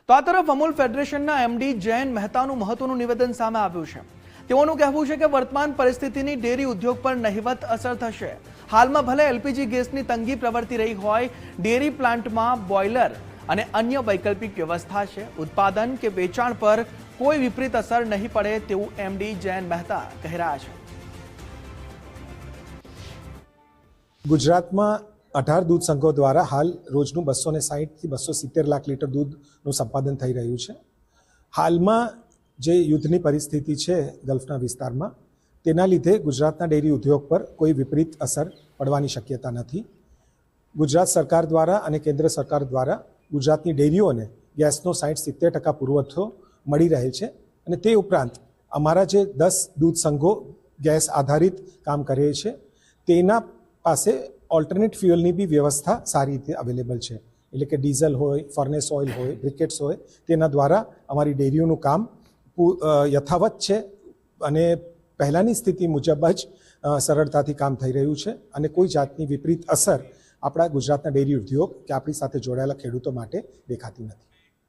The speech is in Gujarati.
તો આ તરફ અમૂલ ફેડરેશનના એમડી જયન મહેતાનું મહત્વનું નિવેદન સામે આવ્યું છે। તેઓનું કહેવું છે કે વર્તમાન પરિસ્થિતિની ડેરી ઉદ્યોગ પર નહિવત અસર થશે। હાલમાં ભલે એલપીજી ગેસની તંગી પ્રવર્તી રહી હોય, ડેરી પ્લાન્ટમાં બોઇલર અને અન્ય વૈકલ્પિક વ્યવસ્થા છે। ઉત્પાદન કે વેચાણ પર કોઈ વિપરીત અસર નહીં પડે તેવું એમડી જયન મહેતા કહી રહ્યા છે। ગુજરાતમાં 18 દૂધ સંઘો દ્વારા હાલ રોજનું 260 થી 270 લાખ લીટર દૂધનું સંપાદન થઈ રહ્યું છે। હાલમાં જે યુદ્ધની પરિસ્થિતિ છે ગલ્ફના વિસ્તારમાં, તેના લીધે ગુજરાતના ડેરી ઉદ્યોગ પર કોઈ વિપરીત અસર પડવાની શક્યતા નથી। ગુજરાત સરકાર દ્વારા અને કેન્દ્ર સરકાર દ્વારા ગુજરાતની ડેરીઓને ગેસનો 60-70% પુરવઠો મળી રહે છે અને તે ઉપરાંત અમારા જે 10 દૂધ સંઘો ગેસ આધારિત કામ કરે છે તેના પાસે ઓલ્ટરનેટ ફ્યુઅલની બી વ્યવસ્થા સારી રીતે અવેલેબલ છે, એટલે કે ડીઝલ હોય, ફર્નેસ ઓઇલ હોય, બ્રિકેટ્સ હોય, તેના દ્વારા અમારી ડેરીઓનું કામ યથાવત છે અને પહેલાંની સ્થિતિ મુજબ જ સરળતાથી કામ થઈ રહ્યું છે અને કોઈ જાતની વિપરીત અસર આપણા ગુજરાતના ડેરી ઉદ્યોગ કે આપણી સાથે જોડાયેલા ખેડૂતો માટે દેખાતી નથી।